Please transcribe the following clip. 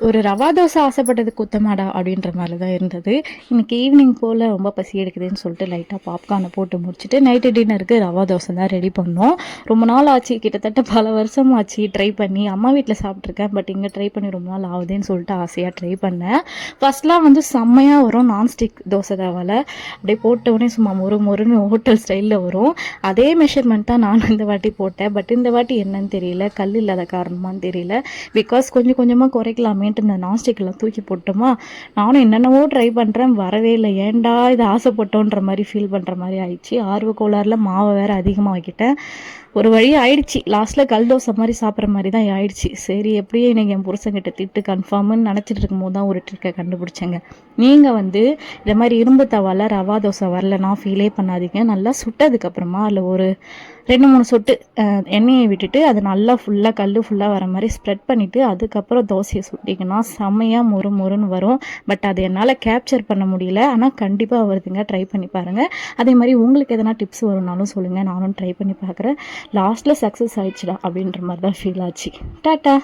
ஒரு ரவா தோசை ஆசைப்பட்டது குத்தமாடா அப்படின்ற மாதிரி தான் இருந்தது. இன்னைக்கு ஈவினிங் போல் ரொம்ப பசி எடுக்குதுன்னு சொல்லிட்டு லைட்டாக பாப்கார்னை போட்டு முடிச்சுட்டு நைட்டு டின்னருக்கு ரவா தோசை தான் ரெடி பண்ணோம். ரொம்ப நாள் ஆச்சு, கிட்டத்தட்ட பல வருஷம் ஆச்சு ட்ரை பண்ணி. அம்மா வீட்டில் சாப்பிட்ருக்கேன், பட் இங்கே ட்ரை பண்ணி ரொம்ப நாள் ஆகுதுன்னு சொல்லிட்டு ஆசையாக ட்ரை பண்ணேன். ஃபர்ஸ்ட்லாம் வந்து செம்மையாக வரும் நான்ஸ்டிக் தோசை தவால, அப்படியே போட்டவுடனே சும்மா மொறுன்னு ஹோட்டல் ஸ்டைலில் வரும். அதே மெஷர்மெண்ட் தான் நானும் இந்த வாட்டி போட்டேன். பட் இந்த வாட்டி என்னன்னு தெரியல, கல் இல்லாத காரணமான்னு தெரியல. பிகாஸ் கொஞ்சம் கொஞ்சமாக குறைக்கலாமே இந்த நான்ஸ்டிக்லாம் தூக்கி போட்டோமா, நானும் என்னென்னவோ ட்ரை பண்ணுறேன், வரவே இல்லை. ஏன்டா இது ஆசைப்பட்டோன்ற மாதிரி ஃபீல் பண்ணுற மாதிரி ஆயிடுச்சு. ஆர்வ கோளாறில் மாவை வேறு அதிகமாக வைக்கிட்டேன். ஒரு வழி ஆயிடுச்சு. லாஸ்ட்டில் கல் தோசை மாதிரி சாப்பிட்ற மாதிரி தான் ஆயிடுச்சு. சரி, எப்படியே எனக்கு என் புருஷங்கிட்ட திட்டு கன்ஃபார்ம்னு நினச்சிட்டு இருக்கும்போது தான் ஒரு ட்ரிக்கை கண்டுபிடிச்சேங்க. நீங்கள் வந்து இந்த மாதிரி இரும்பு தவால ரவா தோசை வரலன்னா ஃபீலே பண்ணாதீங்க. நல்லா சுட்டதுக்கப்புறமா அதில் ஒரு 2-3 சொட்டு எண்ணெயை விட்டுட்டு அது நல்லா ஃபுல்லாக கல் ஃபுல்லாக வர மாதிரி ஸ்ப்ரெட் பண்ணிவிட்டு அதுக்கப்புறம் தோசையை சுட்டிங்கன்னா செம்மையாக மொறுன்னு வரும். பட் அது என்னால் கேப்சர் பண்ண முடியல. ஆனால் கண்டிப்பாக வருதுங்க, ட்ரை பண்ணி பாருங்கள். அதே மாதிரி உங்களுக்கு எதனா டிப்ஸ் வரும்னாலும் சொல்லுங்கள், நானும் ட்ரை பண்ணி பார்க்குறேன். லாஸ்ட்டில் சக்ஸஸ் ஆயிடுச்சுடா அப்படின்ற மாதிரி தான் ஃபீல் ஆச்சு. டாட்டா.